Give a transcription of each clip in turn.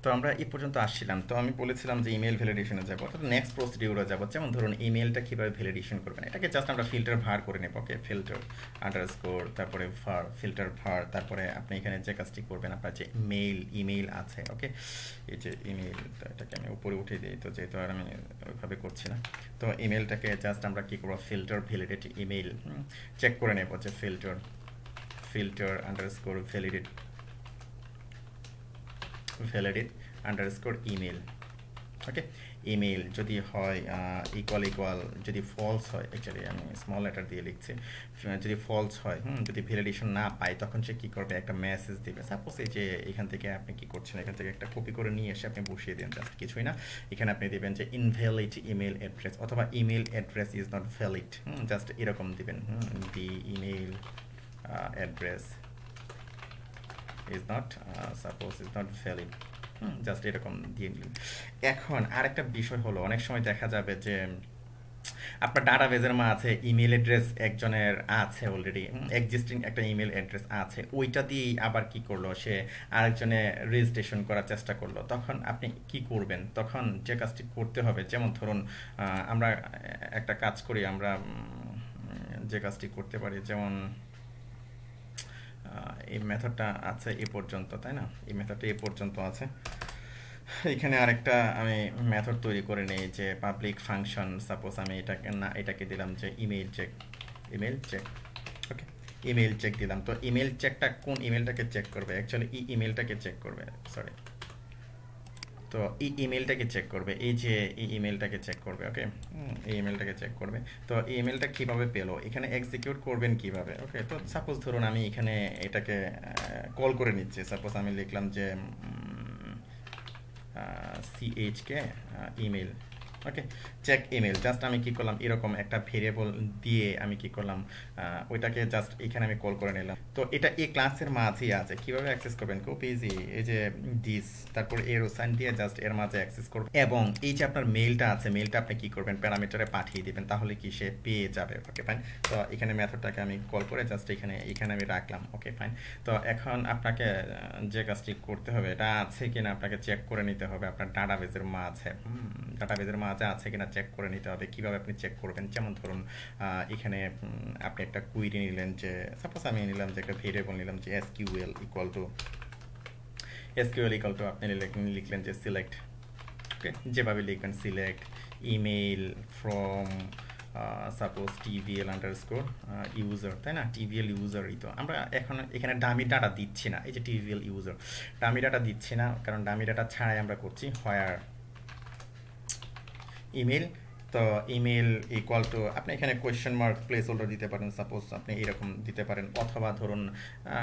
তো আমরা এই পর্যন্ত আসছিলাম, তো আমি বলেছিলাম যে ইমেল ভ্যালিডেশনে যাবো, অর্থাৎ নেক্সট প্রসিডিউরে যাবো। যেমন ধরুন ইমেলটা কীভাবে ভ্যালিডেশন করবেন, এটাকে জাস্ট আমরা ফিল্টার ভার করে নেব। ওকে, ফিল্টার আন্ডারস্কোর, তারপরে ভার, ফিল্টার ভার, তারপরে আপনি এখানে যে কাজটি করবেন, আপনার যে ইমেল আছে, ওকে, এই যে ইমেল, এটাকে আমি উপরে উঠে দিই, তো যেহেতু আর আমি ওইভাবে করছি না। তো ইমেলটাকে জাস্ট আমরা কী করবো, ফিল্টার ভ্যালিডেট ইমেল চেক করে নেব, যে filter underscore validate underscore email. Okay, email যদি হয় ইকুয়াল, যদি ফলস হয়, অ্যাকচুয়ালি আমি স্মল লেটার দিয়ে লিখছি, যদি ফলস হয়, যদি ভ্যালিডেশন না পায়, তখন সে কী করবে, একটা মেসেজ দিবে। সাপোজ এই যে এখান থেকে আপনি কী করছেন, এখান থেকে একটা কপি করে নিয়ে এসে আপনি বসিয়ে দেন, জাস্ট কিছুই না। এখানে আপনি দেবেন যে ইনভ্যালিড ইমেল অ্যাড্রেস, অথবা email address is not valid, just এরকম দিবেন, the email address is not, suppose is not valid, just এরকম দিয়ে নিলেন। এখন আরেকটা বিষয় হলো, অনেক সময় দেখা যাবে যে আপনার ডাটাবেজের মাঝে ইমেল অ্যাড্রেস একজনের আছে অলরেডি, এক্সিস্টিং একটা ইমেল অ্যাড্রেস আছে, ওইটা দিয়েই আবার কি করলো, সে আরেকজনে রেজিস্ট্রেশন করার চেষ্টা করলো। তখন আপনি কি করবেন, তখন যে কাজটি করতে হবে, যেমন ধরুন আমরা একটা কাজ করি, আমরা যে কাজটি করতে পারি, যেমন এই মেথডটা আছে এ পর্যন্ত, তাই না, এই মেথডটা এ পর্যন্ত আছে। এখানে আরেকটা আমি মেথড তৈরি করে নেই, যে পাবলিক ফাংশন, সাপোজ আমি এটাকে দিলাম যে ইমেল চেক। ওকে, ইমেল চেক দিলাম। তো ইমেল চেকটা কোন ইমেলটাকে চেক করবে, অ্যাকচুয়ালি ইমেলটাকে চেক করবে, সরি, তো এই ইমেলটাকে চেক করবে, এই যে এই ইমেলটাকে চেক করবে। ওকে, এই ইমেলটাকে চেক করবে। তো এই ইমেলটা কীভাবে পেলো, এখানে এক্সিকিউট করবেন কিভাবে। ওকে, তো সাপোজ ধরুন আমি এখানে এটাকে কল করে নিচ্ছি, সাপোজ আমি লিখলাম যে CHK ইমেল। ওকে, চেক ইমেল, জাস্ট আমি কি করলাম, এরকম একটা ভেরিয়েবল দিয়ে আমি কি করলাম, ওইটাকে জাস্ট এখানে আমি কল করে নিলাম। তো এটা এই ক্লাসের মাঝেই আছে, কিভাবে অ্যাক্সেস করবেন, খুব ইজি, এই যে দিস, তারপর এরো সাইন দিয়ে জাস্ট এর মাঝে অ্যাক্সেস করবেন, এবং এই যে আপনার মেলটা আছে, মেলটা আপনি কি করবেন, প্যারামিটারে পাঠিয়ে দিবেন, তাহলে কি সে পেয়ে যাবে। ওকে ফাইন, তো এখানে মেথডটাকে আমি কল করে জাস্ট এখানে আমি রাখলাম। ওকে ফাইন, তো এখন আপনাকে যে কাজটি করতে হবে, এটা আছে কিনা আপনাকে চেক করে নিতে হবে আপনার ডাটাবেজের মাঝে, আছে কিনা চেক করে নিতে হবে। কিভাবে আপনি চেক করবেন, যেমন ধরুন এখানে আপনি একটা কুইরি নিলেন, যে সাপোজ আমি নিলাম যে একটা ভেরিয়েবল নিলাম যে এসকিউএল ইকুয়াল টু আপনি লিখলেন যে সিলেক্ট। ওকে, যেভাবে লিখবেন select email from suppose TVL underscore user, তাই না, টিভিএল ইউজারই তো আমরা এখন এখানে ডামি ডাটা দিচ্ছি না, এই যে টিভিএল ইউজার, ডামি ডাটা দিচ্ছি না, কারণ ডামি ডাটা ছাড়াই আমরা করছি হোয়ার ইমেল। তো ইমেল ইকুয়াল টু, আপনি এখানে কোয়েশ্চেন মার্ক প্লেস হোল্ডার দিতে পারেন, সাপোজ আপনি এরকম দিতে পারেন, অথবা ধরুন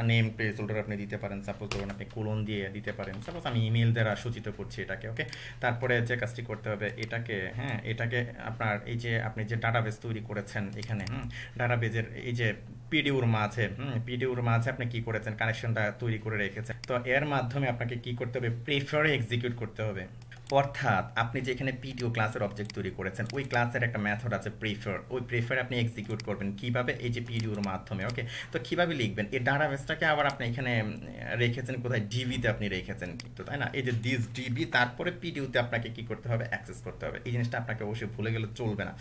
নেম প্লেস হোল্ডার আপনি দিতে পারেন, সাপোজ ধরুন আপনি কোলন দিয়ে দিতে পারেন, সাপোজ আমি ইমেল দ্বারা সূচিত করছি এটাকে। ওকে, তারপরে যে কাজটি করতে হবে, এটাকে আপনার এই যে আপনি যে ডাটাবেস তৈরি করেছেন এখানে, ডাটাবেজের এই যে পিডিউর মাঝে আপনি কি করেছেন, কানেকশনটা তৈরি করে রেখেছেন। তো এর মাধ্যমে আপনাকে কি করতে হবে, প্রেফারে এক্সিকিউট করতে হবে। অর্থাৎ আপনি যে এখানে পিডিও ক্লাসের অবজেক্ট তৈরি করেছেন, ওই ক্লাসের একটা মেথড আছে প্রিফার, ওই প্রিফার আপনি এক্সিকিউট করবেন কিভাবে, এই যে পিডিওর মাধ্যমে। ওকে, তো কিভাবে লিখবেন, এই ডাটাবেসটাকে আবার আপনি এখানে রেখেছেন কোথায়, ডিবিতে আপনি রেখেছেন কিন্তু, তাই না, এই যে দিস ডিবি, তারপরে পিডিওতে আপনাকে কি করতে হবে, অ্যাক্সেস করতে হবে। এই জিনিসটা আপনাকে অবশ্যই ভুলে গেলে চলবে না।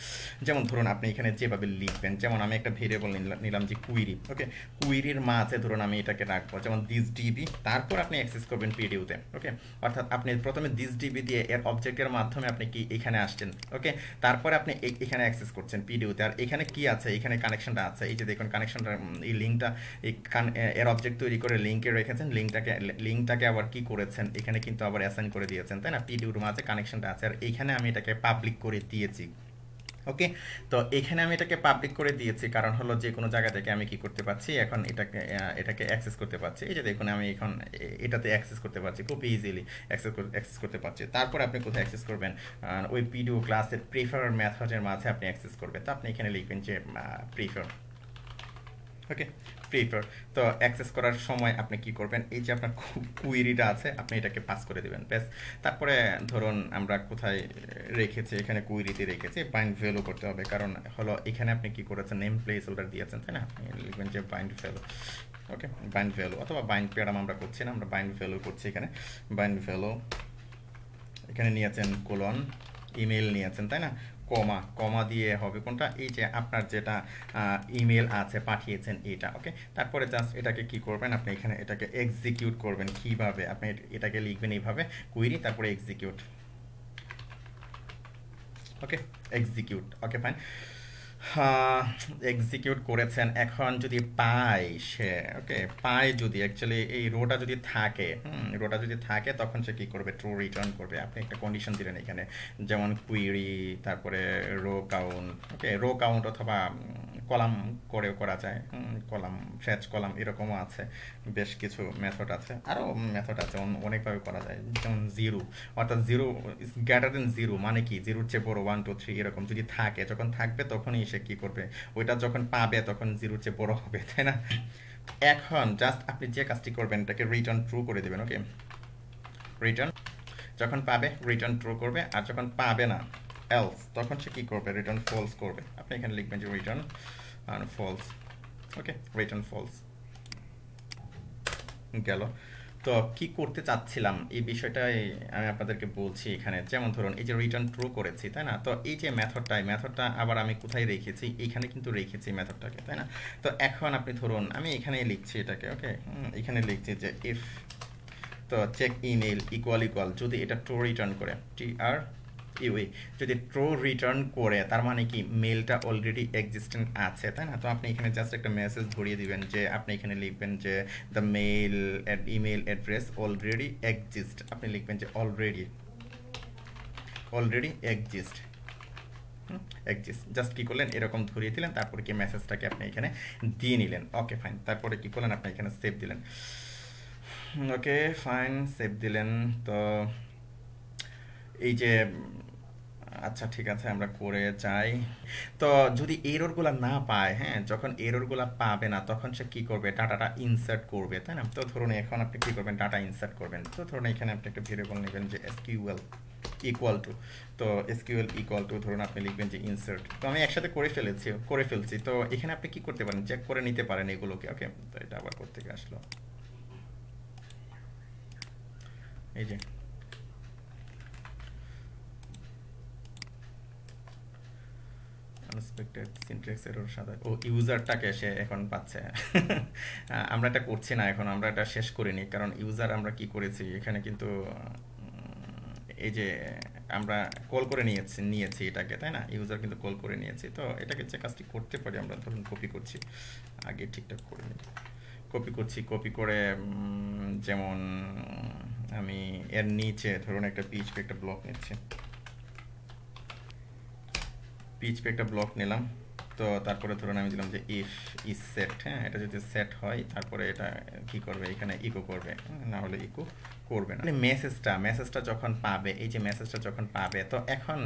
যেমন ধরুন আপনি এখানে যেভাবে লিখবেন, যেমন আমি একটা ভেরিয়েবল নিলাম যে কুইরি। ওকে, কুইরির মাঝে ধরুন আমি এটাকে রাখবো যেমন দিস ডিবি, তারপর আপনি অ্যাক্সেস করবেন পিডিওতে। ওকে, অর্থাৎ আপনি প্রথমে দিস ডিবি দিয়ে এর অবজেক্টের মাধ্যমে আপনি কি এখানে আসছেন। ওকে, তারপরে আপনি এখানে অ্যাক্সেস করছেন পিডিওতে, আর এখানে কি আছে, এখানে কানেকশনটা আছে, এই যে দেখুন কানেকশনটা, এই লিঙ্কটা, এর অবজেক্ট তৈরি করে লিঙ্কে রেখেছেন, লিঙ্কটাকে আবার কি করেছেন, এখানে কিন্তু আবার অ্যাসাইন করে দিয়েছেন, তাই না, পিডিওর মাঝে কানেকশনটা আছে, আর এখানে আমি এটাকে পাবলিক করে দিয়েছি। ওকে, তো এখানে আমি এটাকে পাবলিক করে দিয়েছি, কারণ হলো যে কোনো জায়গা থেকে আমি কি করতে পারছি, এখন এটাকে অ্যাক্সেস করতে পারছি। এই যে দেখুন আমি এখন এটাতে অ্যাক্সেস করতে পারছি, খুব ইজিলি অ্যাক্সেস করতে পারছি। তারপর আপনি কোথায় অ্যাক্সেস করবেন, ওই পিডিও ক্লাসের প্রিফার মেথডের মাঝে আপনি অ্যাক্সেস করবেন। তো আপনি এখানে লিখবেন যে প্রিফার। ওকে, প্রিফার। তো অ্যাক্সেস করার সময় আপনি কি করবেন, এই যে আপনার কুইরিটা আছে, আপনি এটাকে পাস করে দেবেন, ব্যাস। তারপরে ধরুন আমরা কোথায় রেখেছি, এখানে কুইরিতে রেখেছি, বাইন্ড ভ্যালু করতে হবে, কারণ হলো এখানে আপনি কি করেছেন, নেম প্লেস হোল্ডার দিয়েছেন, তাই না, আপনি লিখবেন যে বাইন্ড ভ্যালু। ওকে, বাইন্ড ভ্যালু অথবা বাইন্ড প্যারাম আমরা করছি না, আমরা বাইন্ড ভ্যালু করছি এখানে, বাইন্ড ভ্যালু এখানে নিয়েছেন কোলন, ইমেল নিয়েছেন তাই না, কমা, কমা দিয়ে হবে কোনটা, এই যে আপনার যেটা ইমেল আছে পাঠিয়েছেন এটা, ওকে। তারপরে জাস্ট এটাকে কি করবেন, আপনি এখানে এটাকে এক্সিকিউট করবেন। কিভাবে আপনি এটাকে লিখবেন এইভাবে, কুইরি তারপরে এক্সিকিউট, ওকে, এক্সিকিউট, ওকে ফাইন। এক্সিকিউট করেছেন, এখন যদি পায় সে, ওকে, পায় যদি অ্যাকচুয়ালি এই রোটা যদি থাকে, রোটা যদি থাকে তখন সে কি করবে, ট্রু রিটার্ন করবে। আপনি একটা কন্ডিশন দিলেন এখানে, যেমন কুইরি তারপরে রো কাউন্ট, ওকে, রো কাউন্ট অথবা কলাম করেও করা যায়, কলাম, ফ্রেচ কলাম এরকমও আছে, বেশ কিছু মেথড আছে, আরও মেথড আছে, অনেকভাবে করা যায়। যেমন জিরো, অর্থাৎ zero is greater than zero, মানে কি জিরোর চেয়ে বড় 1 2 3 এরকম যদি থাকে, যখন থাকবে তখনই সে কি করবে, ওইটা যখন পাবে তখন জিরোর চেয়ে বড় হবে, তাই না। এখন জাস্ট আপনি যে কাজটি করবেন এটাকে রিটার্ন ট্রু করে দেবেন, ওকে, রিটার্ন, যখন পাবে রিটার্ন ট্রু করবে, আর যখন পাবে না এলস তখন সে কি করবে, রিটার্ন ফলস করবে। আপনি এখানে লিখবেন যে রিটার্ন ফলস, ওকে, রিটার্ন ফলস গেল। তো কি করতে চাচ্ছিলাম এই বিষয়টাই আমি আপনাদেরকে বলছি এখানে। যেমন ধরুন এই যে রিটার্ন ট্রু করেছি তাই না, তো এই যে মেথডটা আবার আমি কোথায় রেখেছি, এখানে কিন্তু রেখেছি মেথডটাকে, তাই না। তো এখন আপনি ধরুন আমি এখানে লিখছি এটাকে, ওকে, এখানে লিখছি যে ইফ, তো চেক ইমেল ইকুয়াল ইকুয়াল, যদি এটা ট্রু রিটার্ন করে, TR ইউই, যদি ট্রু রিটার্ন করে তার মানে কি মেলটা অলরেডি এক্সিস্টেন্ট আছে, তাই না। তো আপনি এখানে জাস্ট একটা মেসেজ ধরিয়ে দিবেন যে আপনি এখানে লিখবেন যে the mail email address already exist, আপনি লিখবেন যে অলরেডি এক্সিস্ট, জাস্ট কি করলেন এরকম ধরিয়ে দিলেন, তারপরে কি মেসেজটাকে আপনি এখানে দিয়ে নিলেন, ওকে ফাইন। তারপরে কি করলেন, আপনি এখানে সেভ দিলেন, ওকে ফাইন, সেভ দিলেন। তো এই যে আচ্ছা ঠিক আছে আমরা করে যাই। তো যদি এররগুলো না পায়, হ্যাঁ, যখন এররগুলো পাবে না তখন সে কি করবে, ডাটাটা ইনসার্ট করবে, তাই না। তো ধরুন এখন আপনি কি করবেন, ডাটা ইনসার্ট করবেন। তো ধরুন এখানে আপনি একটা ভেরিয়েবল নেবেন যে এসকিউএল ইকুয়াল টু, তো এসকিউএল ইকুয়াল টু ধরুন আপনি লিখবেন যে ইনসার্ট। তো আমি একসাথে করে ফেলছি। তো এখানে আপনি কি করতে পারেন, চেক করে নিতে পারেন এগুলোকে, ওকে। তো এটা আবার করতে আসলো, এই যে আনএক্সপেক্টেড সিনট্যাক্স এরর সাদা, ও ইউজারটাকে সে এখন পাচ্ছে। আমরা এটা করছি না এখন, আমরা এটা শেষ করিনি, কারণ ইউজার আমরা কি করেছি এখানে কিন্তু এই যে আমরা কল করে নিয়েছি এটাকে, তাই না, ইউজার কিন্তু কল করে নিয়েছি। তো এটাকে যে কাজটি করতে পারি আমরা, ধরুন কপি করছি, আগে ঠিকঠাক করে নিই, কপি করে যেমন আমি এর নিচে ধরুন একটা পিএইচপি একটা ব্লক নিচ্ছি, পিএইচপি একটা ব্লক নিলাম। তো তারপরে ধরুন আমি দিলাম যে ইফ ইজ সেট, হ্যাঁ, এটা যদি সেট হয় তারপরে এটা কি করবে, এখানে ইকো করবে, না হলে ইকো করবে না। মেসেজটা যখন পাবে, এই যে মেসেজটা যখন পাবে, তো এখন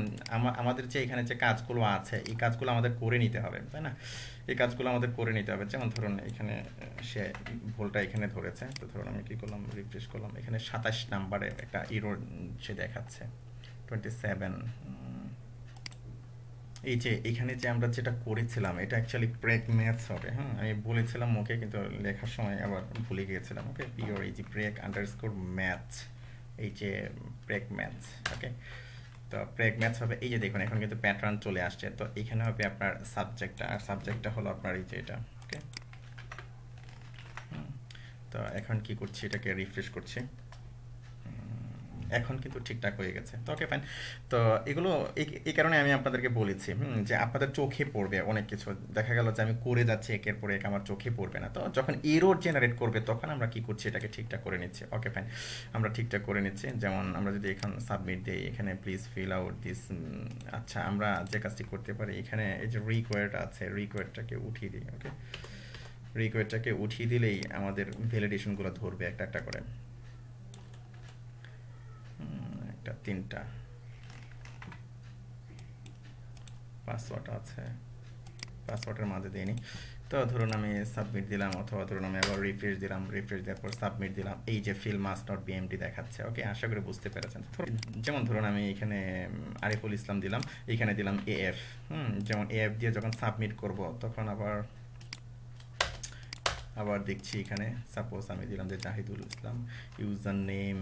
আমাদের যে এখানে যে কাজগুলো আছে এই কাজগুলো আমাদের করে নিতে হবে, তাই না। এই কাজগুলো আমাদের করে নিতে হবে। যেমন ধরুন এখানে সে ভুলটা এখানে ধরেছে, তো ধরুন আমি কি করলাম, রিফ্রেশ করলাম, এখানে 27 নাম্বারে একটা এরর সে দেখাচ্ছে, 27। এই যে এখানে যে আমরা যেটা করেছিলাম এটা অ্যাকচুয়ালি ব্রেক ম্যাথস হবে, হ্যাঁ, আমি বলেছিলাম মুখে কিন্তু লেখার সময় আবার ভুলে গিয়েছিলাম, ওকে। পিওর এই যে ব্রেক আন্ডারস্কোর ম্যাথস, এই যে ব্রেক ম্যাথস, ওকে। তো ব্রেক ম্যাথস হবে, এই যে দেখুন এখন কিন্তু প্যাটার্ন চলে আসছে। তো এখানে হবে আপনার সাবজেক্টটা, আর সাবজেক্টটা হলো আপনার এই যে এটা, ওকে। তো এখন কি করছি, এটাকে রিফ্রেশ করছি, এখন কিন্তু ঠিকঠাক হয়ে গেছে। তো ওকে ফাইন। তো এগুলো এই কারণে আমি আপনাদেরকে বলেছি যে আপনাদের চোখে পড়বে অনেক কিছু, দেখা গেল যে আমি করে যাচ্ছি একের পর এক, আমার চোখে পড়বে না। তো যখন এরর জেনারেট করবে তখন আমরা কি করছি, এটাকে ঠিকঠাক করে নিচ্ছি, ওকে ফাইন। আমরা ঠিকঠাক করে নিচ্ছি। যেমন আমরা যদি এখন সাবমিট দিই, এখানে প্লিজ ফিল আউট দিস, আচ্ছা আমরা যে কাজটি করতে পারি, এখানে এই যে রিকোয়ার্ড আছে, রিকোয়ার্ডটাকে উঠিয়ে দিই, ওকে। রিকোয়ার্ডটাকে উঠিয়ে দিলেই আমাদের ভ্যালিডেশনগুলো ধরবে একটা একটা করে, একটা 3টা পাসওয়ার্ড আছে, পাসওয়ার্ডের মাঝে দিইনি। তো ধরুন আমি সাবমিট দিলাম, অথবা ধরুন আমি আবার রিফ্রেশ দিলাম, রিফ্রেশ দেওয়ার পর সাবমিট দিলাম, এই যে ফিল মাস্ট নট বিএমডি দেখাচ্ছে, ওকে। আশা করি বুঝতে পেরেছেন। যেমন ধরুন আমি এখানে আরিফুল ইসলাম দিলাম, এখানে দিলাম এএফ, যেমন এএফ দিয়ে যখন সাবমিট করব তখন আবার আবার দেখছি এখানে সাপোজ আমি দিলাম যে Zahidul Islam, user name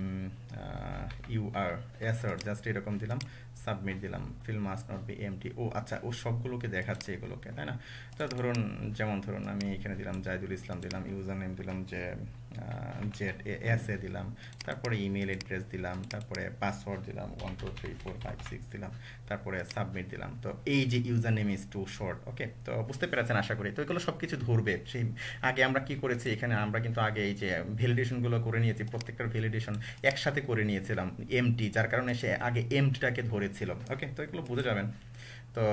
UR SR, just এরকম দিলাম, সাবমিট দিলাম, field must not be empty. ও আচ্ছা, ও সবগুলোকে দেখাচ্ছে এগুলোকে, তাই না? তো ধরুন, যেমন ধরুন আমি এখানে দিলাম জাহিদুল ইসলাম দিলাম, ইউজার নেম দিলাম যে জেড এস এ দিলাম, তারপরে ইমেল অ্যাড্রেস দিলাম, তারপরে পাসওয়ার্ড দিলাম 1 2 3 4 5 6 দিলাম, তারপরে সাবমিট দিলাম। তো এই যে user name is too short, okay, তো বুঝতে পেরেছেন আশা করি। তো এগুলো সব কিছু ধরবে। সেই আগে আমরা কি করেছি এখানে, আমরা কিন্তু আগে এই যে ভ্যালিডেশনগুলো করে নিয়েছি, প্রত্যেকটার ভ্যালিডেশন একসাথে করে নিয়েছিলাম এমটি, যার কারণে সে আগে এমটিটাকে ধরেছিল। ওকে, তো এগুলো বুঝে যাবেন। তো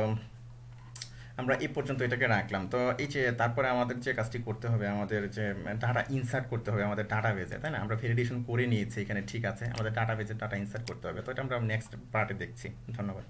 আমরা এই পর্যন্ত এটাকে রাখলাম। তো এই যে তারপরে আমাদের যে কাজটি করতে হবে, আমাদের যে ডাটা ইনসার্ট করতে হবে আমাদের ডাটা বেজে, তাই না? আমরা ভ্যালিডেশন করে নিয়েছি এখানে, ঠিক আছে, আমাদের ডাটা বেজে ডাটা ইনসার্ট করতে হবে। তো এটা আমরা নেক্সট পার্টে দেখছি। ধন্যবাদ।